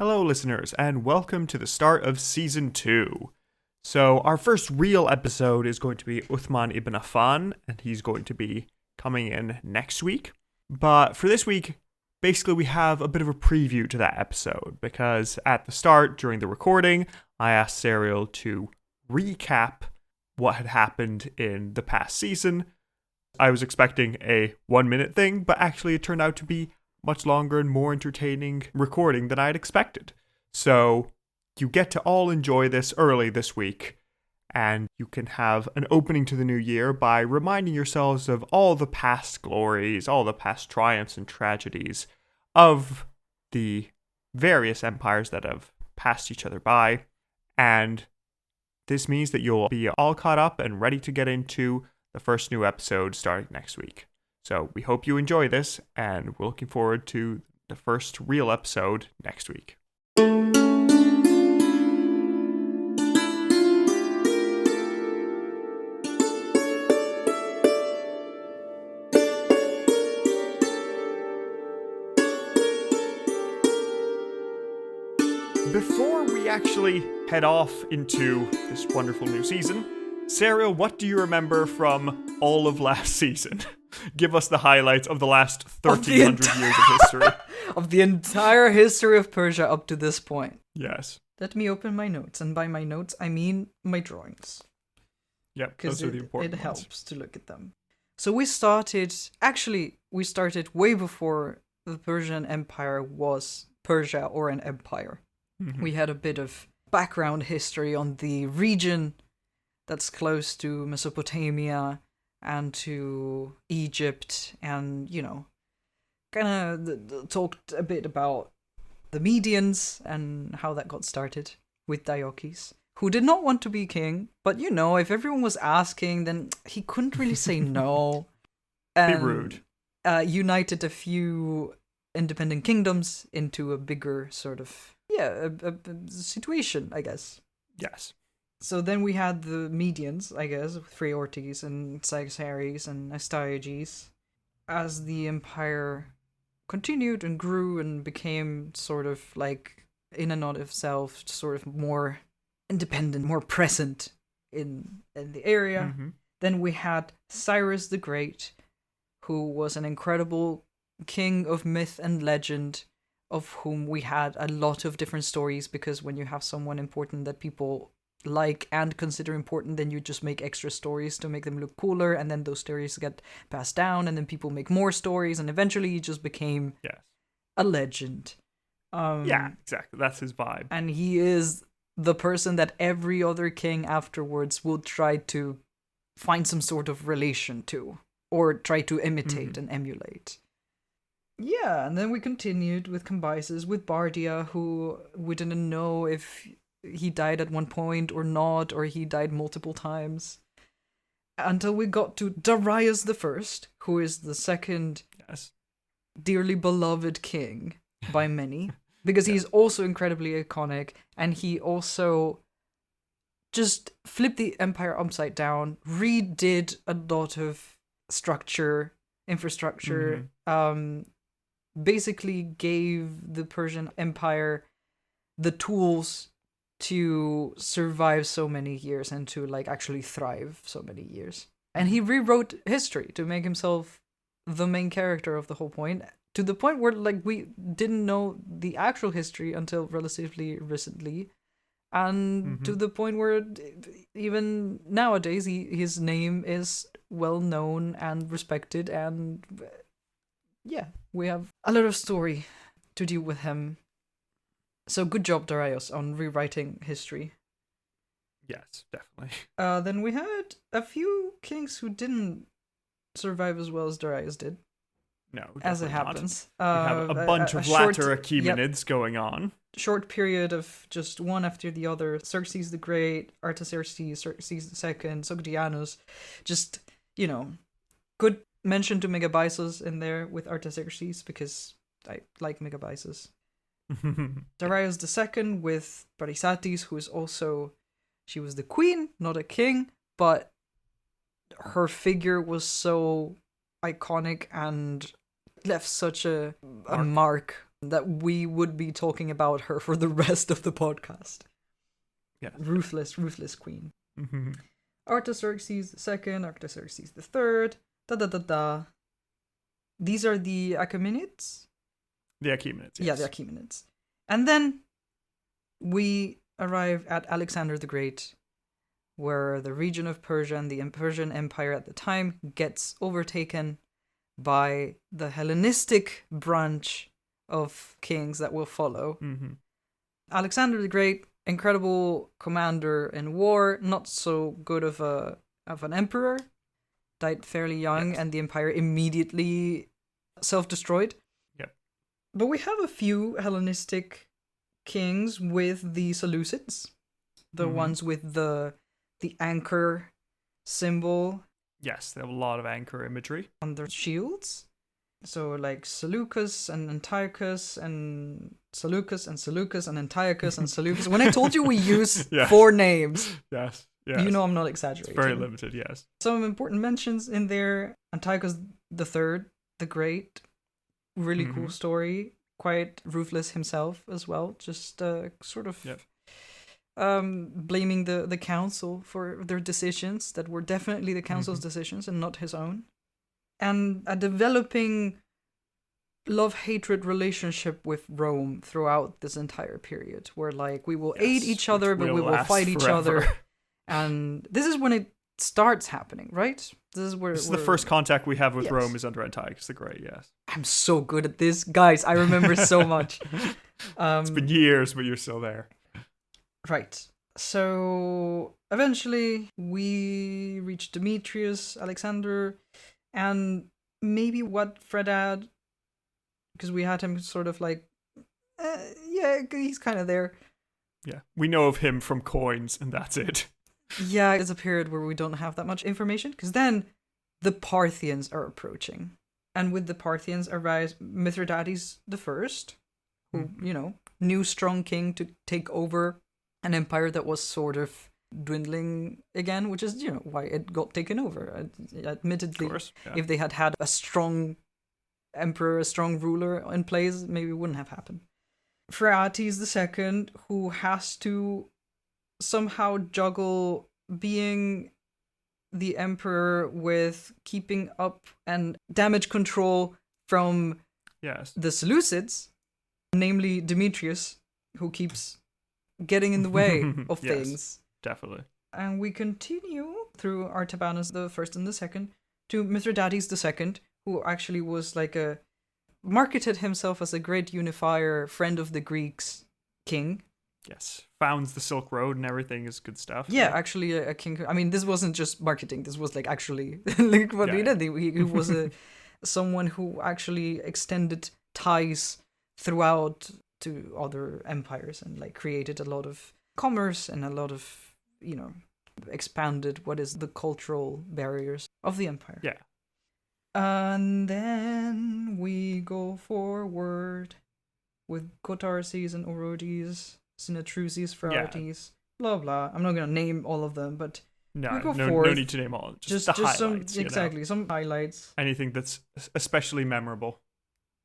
Hello, listeners, and welcome to the start of Season 2. So, our first real episode is going to be Uthman ibn Affan, and he's going to be coming in next week. But for this week, basically we have a bit of a preview to that episode, because at the start, during the recording, I asked Serial to recap what had happened in the past season. I was expecting a 1-minute thing, but actually it turned out to be much longer and more entertaining recording than I had expected. So you get to all enjoy this early this week, and you can have an opening to the new year by reminding yourselves of all the past glories, all the past triumphs and tragedies of the various empires that have passed each other by. And this means that you'll be all caught up and ready to get into the first new episode starting next week. So we hope you enjoy this, and we're looking forward to the first real episode next week. Before we actually head off into this wonderful new season, Serial, what do you remember from all of last season? Give us the highlights of the last 1,300 years of history. Of the entire history of Persia up to this point. Yes. Let me open my notes, and by my notes, I mean my drawings. Yep, those are the important ones. It ones. helps to look at them. So we started way before the Persian Empire was Persia or an empire. Mm-hmm. We had a bit of background history on the region that's close to Mesopotamia and to Egypt, and, kind of talked a bit about the Medians and how that got started with Diocles, who did not want to be king, but, if everyone was asking, then he couldn't really say no. Be rude. United a few independent kingdoms into a bigger sort of, a situation, I guess. Yes. So then we had the Medians, I guess, with Phraortes and Cyaxares and Astyages. As the empire continued and grew and became sort of like, in and of itself, sort of more independent, more present in the area. Mm-hmm. Then we had Cyrus the Great, who was an incredible king of myth and legend, of whom we had a lot of different stories, because when you have someone important that people like and consider important, then you just make extra stories to make them look cooler, and then those stories get passed down, and then people make more stories, and eventually he just became a legend. Yeah, exactly. That's his vibe. And he is the person that every other king afterwards will try to find some sort of relation to, or try to imitate and emulate. Yeah, and then we continued with Cambyses, with Bardia, who we didn't know if he died at one point or not, or he died multiple times. Until we got to Darius I, who is the second dearly beloved king by many, because he's also incredibly iconic, and he also just flipped the empire upside down, redid a lot of infrastructure, basically gave the Persian Empire the tools to survive so many years and to actually thrive so many years. And he rewrote history to make himself the main character of the whole point, to the point where we didn't know the actual history until relatively recently, and to the point where even nowadays his name is well known and respected, and we have a lot of story to deal with him. So good job, Darius, on rewriting history. Yes, definitely. Then we had a few kings who didn't survive as well as Darius did. No, as it happens. We have a bunch of latter Achaemenids going on. Short period of just one after the other. Xerxes the Great, Artaxerxes, Xerxes II, Sogdianus. Just, good mention to Megabyzus in there with Artaxerxes, because I like Megabyzus. Darius II with Parysatis, who is also, she was the queen, not a king, but her figure was so iconic and left such a mark that we would be talking about her for the rest of the podcast. Yeah. Ruthless queen. Mm-hmm. Artaxerxes II, Artaxerxes III, da. These are the Achaemenids? The Achaemenids, yes. Yeah, the Achaemenids. And then we arrive at Alexander the Great, where the region of Persia and the Persian Empire at the time gets overtaken by the Hellenistic branch of kings that will follow. Mm-hmm. Alexander the Great, incredible commander in war, not so good of an emperor, died fairly young, Yes. and the empire immediately self-destroyed. Yep. But we have a few Hellenistic kings with the Seleucids, the ones with the anchor symbol Yes, they have a lot of anchor imagery. on their shields. So like Seleucus and Antiochus and Seleucus and Seleucus and Antiochus and Seleucus. When I told you we use Yes. 4 names, Yes, yes. you know I'm not It's exaggerating. very limited, yes. Some important mentions in there. Antiochus III, the Great. Really cool story. Quite ruthless himself as well. Just sort of Yep. blaming the council for their decisions that were definitely the council's decisions and not his own. And a developing love-hatred relationship with Rome throughout this entire period, where like we will aid each other, but we will last fight each forever. other. And this is when it starts happening, right? This is where This is the first contact we have with Yes. Rome is under Antiochus the Great, yes. I'm so good at this, guys. I remember so much. It's been years, but you're still there. Right. So eventually we reach Demetrius, Alexander, and maybe what Fred had, because we had him sort of like, yeah, he's kind of there. Yeah. We know of him from coins, and that's it. Yeah, it's a period where we don't have that much information, because then the Parthians are approaching. And with the Parthians arrives Mithridates I, who, you know, new strong king to take over an empire that was sort of dwindling again, which is, you know, why it got taken over. Admittedly, Of course. Yeah. if they had had a strong emperor, a strong ruler in place, maybe it wouldn't have happened. Phraates II, who has to somehow juggle being the emperor with keeping up and damage control from Yes. the Seleucids, namely Demetrius, who keeps getting in the way of Yes. things. Definitely. And we continue through Artabanus the first and the second to Mithridates II, who actually was like marketed himself as a great unifier, friend of the Greeks, king. Yes. Founds the Silk Road and everything is good stuff. Yeah, actually a king. I mean, this wasn't just marketing. This was like actually like what he Yeah. did. He was someone who actually extended ties throughout to other empires and like created a lot of commerce and a lot of, you know, expanded what is the cultural barriers of the empire. Yeah. And then we go forward with Cotarses and Orodes, Sinatruses, Phraates, blah blah. I'm not gonna name all of them, but No, we go no forth. need to name all. Just the some highlights. you know? exactly some highlights. Anything that's especially memorable.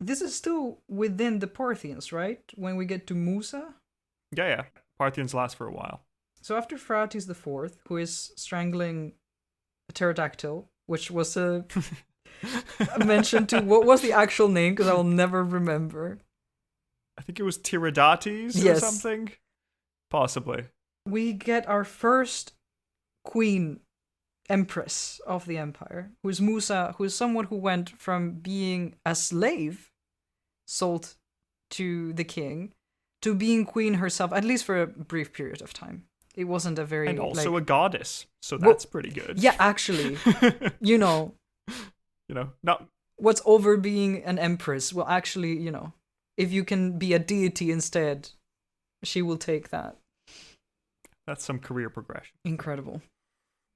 This is still within the Parthians, right? When we get to Musa. Yeah, yeah. Parthians last for a while. So after Phraates IV, who is strangling a pterodactyl, which was mentioned to, what was the actual name? Because I will never remember. I think it was Tiridates or Yes. something. Possibly. We get our first queen empress of the empire, who is Musa, who is someone who went from being a slave sold to the king to being queen herself, at least for a brief period of time. It wasn't a very And also like, a goddess. So Well, that's pretty good. yeah, actually, you know, You know, not what's over being an empress? Well, actually, you know, if you can be a deity instead, she will take that. that's some career progression. Incredible.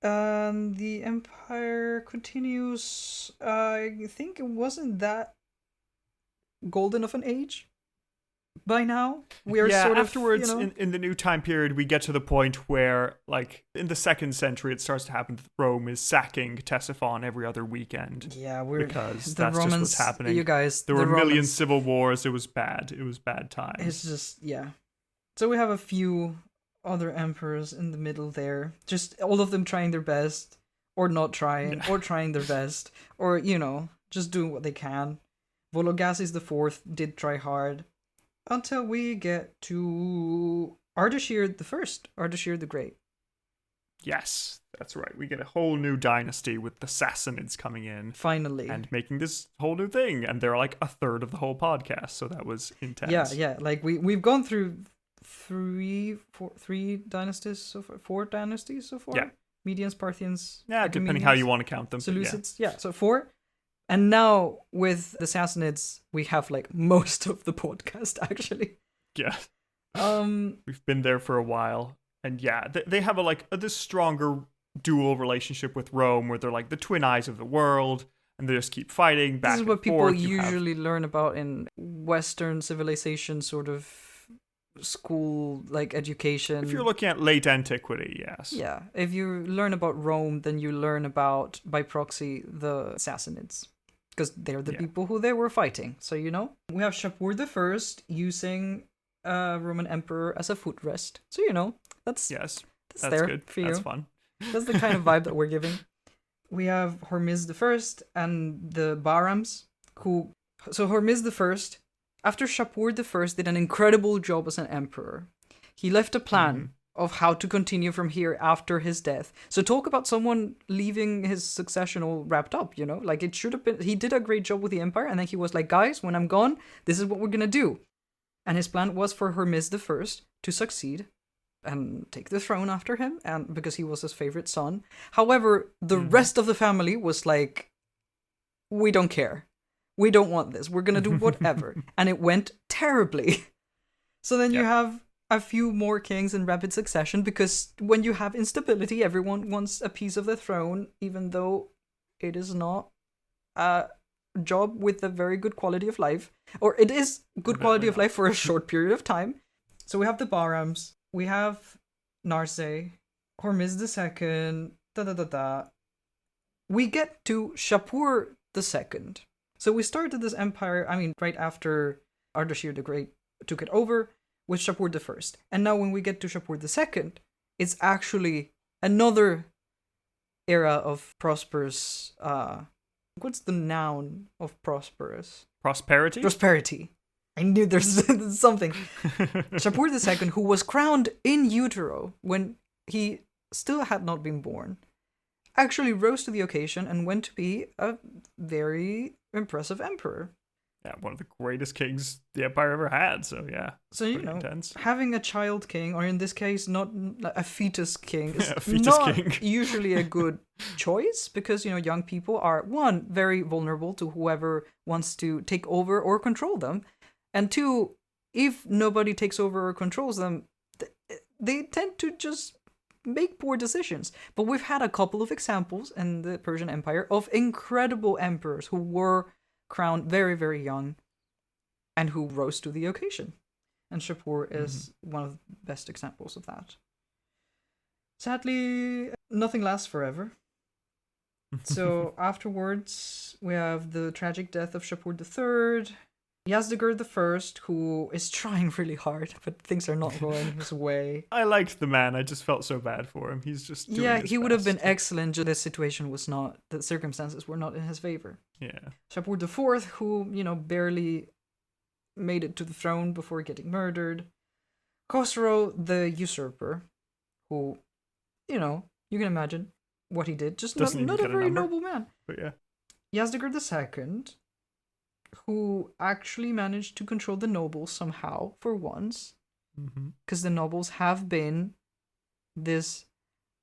The empire continues. I think it wasn't that golden of an age. by now. We are yeah, sort of, afterwards, you know, in the new time period, we get to the point where, like, in the 2nd century, it starts to happen that Rome is sacking Ctesiphon every other weekend. yeah, we're Because the that's Romans, just what's happening. You guys, There the were a million Romans, civil wars. It was bad. It was bad times. It's just, yeah. So we have a few other emperors in the middle there, just all of them trying their best, or not trying, or trying their best, or, you know, just doing what they can. Vologases the Fourth did try hard, until we get to Ardashir the First, Ardashir the Great. Yes, that's right. We get a whole new dynasty with the Sassanids coming in. Finally. And making this whole new thing. And they're like a third of the whole podcast, so that was intense. Yeah. Like, we've gone through three dynasties so far, 4 dynasties so far. Yeah. Medians, Parthians. Yeah, depending how you want to count them. Seleucids. Yeah, so 4. And now with the Sassanids, we have like most of the podcast actually. Yeah. We've been there for a while. And yeah, they have this stronger dual relationship with Rome where they're like the twin eyes of the world and they just keep fighting back and forth. This is what people usually learn about in Western civilization sort of school, like, education. If you're looking at late antiquity, yes. Yeah, if you learn about Rome, then you learn about, by proxy, the Sassanids. Because they're the people who they were fighting. So, you know, we have Shapur the 1st using a Roman emperor as a footrest. So, you know, that's there good. for you. That's fun. That's the kind of vibe that we're giving. We have Hormizd the 1st and the Barams, who... So Hormizd the 1st, after Shapur the 1st did an incredible job as an emperor, he left a plan of how to continue from here after his death. So talk about someone leaving his succession all wrapped up, you know? Like, it should have been... He did a great job with the empire, and then he was like, guys, when I'm gone, this is what we're gonna do. And his plan was for Hormizd the 1st to succeed and take the throne after him, and because he was his favorite son. However, the rest of the family was like, we don't care. We don't want this. We're gonna do whatever. And it went terribly. So then you have a few more kings in rapid succession, because when you have instability, everyone wants a piece of the throne, even though it is not a job with a very good quality of life. Or it is good quality of life for a short period of time. So we have the Barams, we have Narse, Hormizd II, We get to Shapur II. So we started this empire, right after Ardashir the Great took it over, with Shapur I. And now when we get to Shapur II, it's actually another era of prosperous... what's the noun of prosperous? Prosperity? Prosperity. I knew there's something. Shapur II, who was crowned in utero when he still had not been born, actually rose to the occasion and went to be a very impressive emperor. Yeah, one of the greatest kings the empire ever had, so yeah. So, you know, intense. Having a child king, or in this case, not a fetus king, is not usually a good choice, because, you know, young people are, 1, very vulnerable to whoever wants to take over or control them, and 2, if nobody takes over or controls them, they tend to just make poor decisions. But we've had a couple of examples in the Persian Empire of incredible emperors who were crowned very, very young and who rose to the occasion. And Shapur is one of the best examples of that. Sadly, nothing lasts forever. So afterwards, we have the tragic death of Shapur III, Yazdegerd I, who is trying really hard, but things are not going his way. I liked the man. I just felt so bad for him. He's just doing his he would best. have been excellent. The situation was not, the circumstances were not in his favor. Yeah. Shapur IV, who, you know, barely made it to the throne before getting murdered. Khosrow the usurper, who, you know, you can imagine what he did. Just not a very noble man. But yeah. Yazdegerd II, who actually managed to control the nobles somehow for once, because the nobles have been this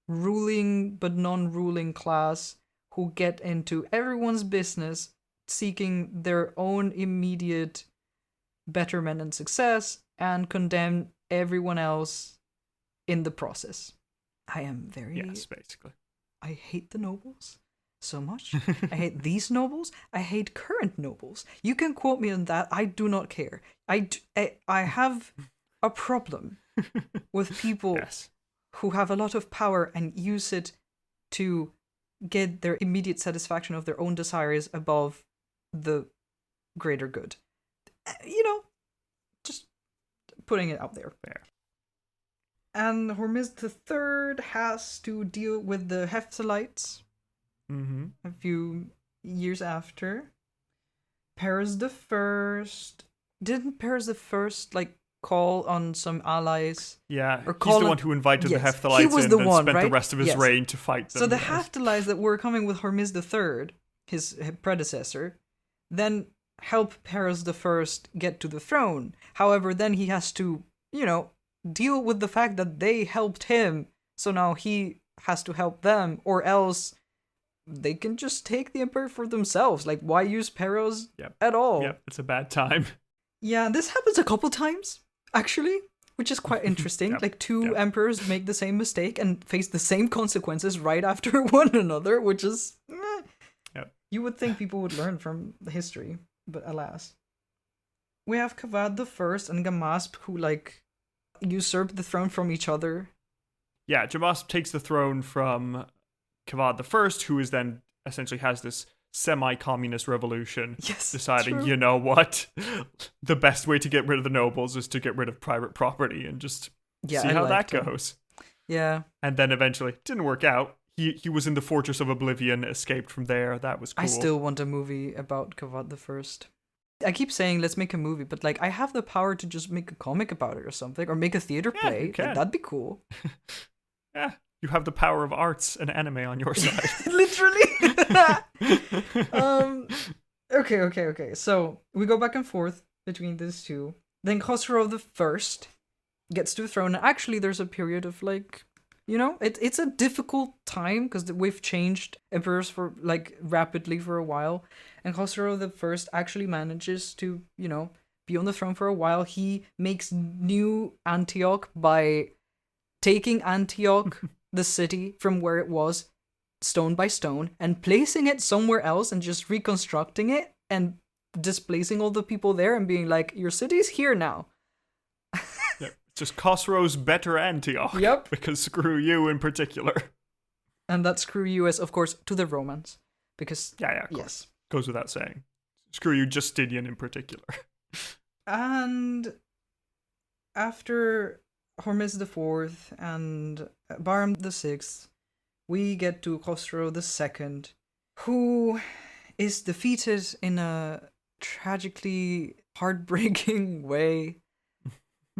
ruling but non-ruling class who get into everyone's business, seeking their own immediate betterment and success, and condemn everyone else in the process. I am very... Yes, basically. I hate the nobles. so much. I hate these nobles. I hate current nobles. You can quote me on that. I do not care. I have a problem with people Yes. who have a lot of power and use it to get their immediate satisfaction of their own desires above the greater good. Just putting it out there. Fair. And Hormizd III has to deal with the Hephthalites Mm-hmm. a few years after. Paris the First. Didn't Paris the First call on some allies? Yeah, Or he's call the on- one who invited Yes, the he Hephthalites was in the and one, spent the right? rest of his Yes. reign to fight them. So the yes. Hephthalites that were coming with Hormizd III, his predecessor, then help Paris the First get to the throne. However, then he has to, deal with the fact that they helped him. So now he has to help them, or else they can just take the emperor for themselves. Like, why use Paros Yep. at all? Yep, it's a bad time. Yeah, this happens a couple times, actually, which is quite interesting. Yep, Like, two yep. emperors make the same mistake and face the same consequences right after one another, which is... Yep. You would think people would learn from the history, but alas. We have Kavad the First and Gamasp, who, usurp the throne from each other. Yeah, Jamasp takes the throne from Kavad I, who is then essentially has this semi-communist revolution, Yes, deciding, true. you know what, the best way to get rid of the nobles is to get rid of private property and just Yeah, see I how that liked him. goes. Yeah. And then eventually, didn't work out. He was in the Fortress of Oblivion, escaped from there. That was cool. I still want a movie about Kavad the First. I keep saying let's make a movie, but I have the power to just make a comic about it or something, or make a theater Yeah, play. you can. That'd be cool. Yeah, you have the power of arts and anime on your side. Literally. Okay. So we go back and forth between these two. Then Khosrow the First gets to the throne. And actually, there's a period of it's a difficult time because we've changed emperors for rapidly for a while, and Khosrow the First actually manages to be on the throne for a while. He makes new Antioch by taking Antioch, the city, from where it was, stone by stone, and placing it somewhere else and just reconstructing it and displacing all the people there and being like, your city's here now. Yep. Just Khosrow's better Antioch. Yep. Because screw you in particular. And that screw you is, of course, to the Romans. Because, Yeah, of course. yes. Goes without saying. Screw you, Justinian in particular. And after Hormizd IV and Bahram VI, we get to Khosrow II, who is defeated in a tragically heartbreaking way.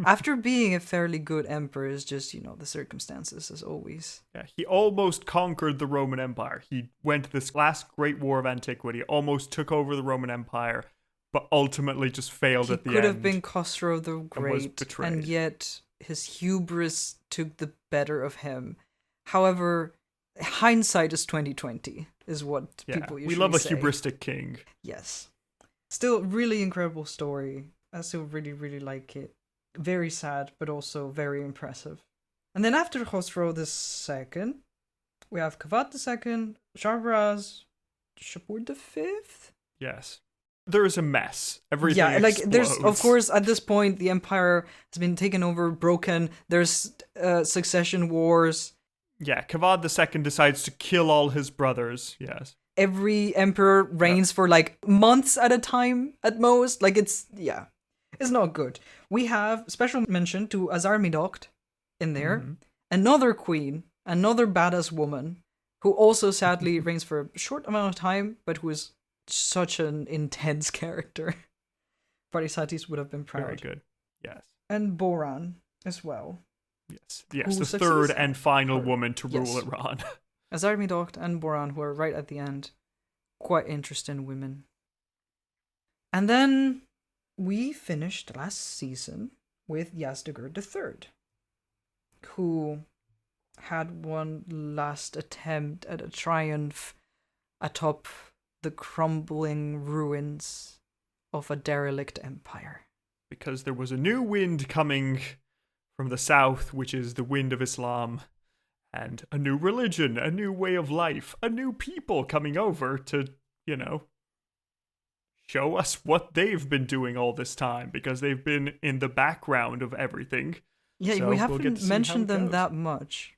After being a fairly good emperor, is just, the circumstances as always. Yeah, he almost conquered the Roman Empire. He went to this last great war of antiquity, almost took over the Roman Empire, but ultimately just failed at the end. He could have been Khosrow the was Great, betrayed. and yet his hubris took the better of him. However, hindsight is 2020, is what Yeah, people usually we love a say. hubristic king. Yes. Still, really incredible story. I still really, really like it. Very sad, but also very impressive. And then after Khosrow II, we have Kavad II, Shahraz, Shapur V? Yes. There is a mess. Everything there's, of explodes. course, at this point, the empire has been taken over, broken. There's succession wars. Yeah, Kavad II decides to kill all his brothers. Yes. Every emperor reigns for months at a time at most. It's not good. We have special mention to Azarmidokht in there. Mhm. Another queen, another badass woman, who also sadly reigns for a short amount of time, but who is such an intense character. Parisatis would have been proud. Very good. Yes. And Boran as well. Yes. Yes. Who The succeeds third and final her. woman to rule Yes. Iran. Azarmidokht and Boran, who are right at the end. Quite interesting women. And then we finished last season with Yazdegerd III, who had one last attempt at a triumph atop the crumbling ruins of a derelict empire. Because there was a new wind coming from the south, which is the wind of Islam. and a new religion, a new way of life, a new people coming over to, show us what they've been doing all this time, because they've been in the background of everything. Yeah, So we we'll haven't get to see how mentioned it them goes. that much.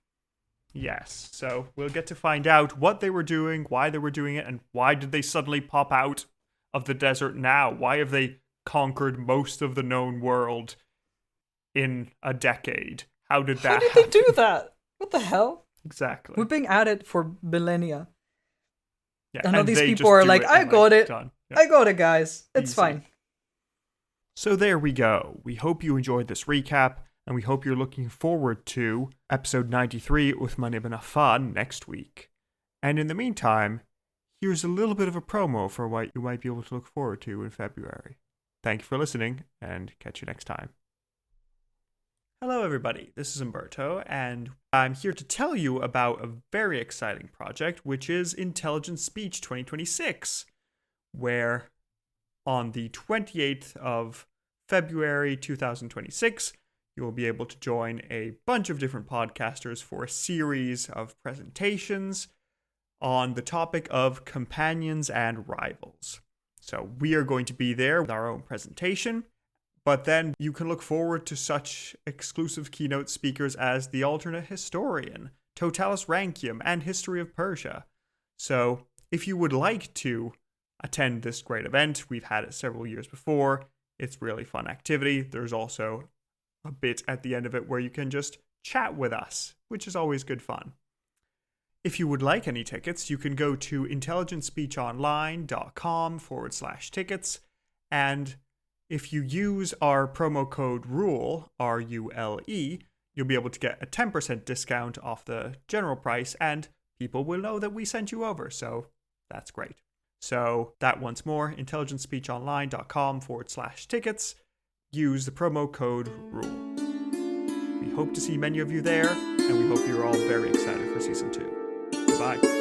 Yes, so we'll get to find out what they were doing, why they were doing it, and why did they suddenly pop out of the desert now? Why have they conquered most of the known world in a decade? How did that How did happen? they do that? What the hell? Exactly. We've been at it for millennia. Yeah, I know these they people just are do like, it I and, got it. done. Yeah. I got it, guys. It's Easy. fine. So there we go. We hope you enjoyed this recap, and we hope you're looking forward to episode 93 Uthman ibn Affan next week. And in the meantime, here's a little bit of a promo for what you might be able to look forward to in February. Thank you for listening, and catch you next time. Hello everybody, this is Umberto, and I'm here to tell you about a very exciting project, which is Intelligent Speech 2026, where on the 28th of February 2026, you will be able to join a bunch of different podcasters for a series of presentations on the topic of companions and rivals. So we are going to be there with our own presentation, but then you can look forward to such exclusive keynote speakers as the Alternate Historian, Totalis Rankium, and History of Persia. So if you would like to attend this great event, we've had it several years before. It's really fun activity. There's also a bit at the end of it where you can just chat with us, which is always good fun. If you would like any tickets, you can go to intelligentspeechonline.com/tickets, and if you use our promo code RULE, RULE, you'll be able to get a 10% discount off the general price, and people will know that we sent you over, so that's great. So that once more, intelligentspeechonline.com/tickets. Use the promo code RULE. We hope to see many of you there, and we hope you're all very excited for Season 2. Goodbye.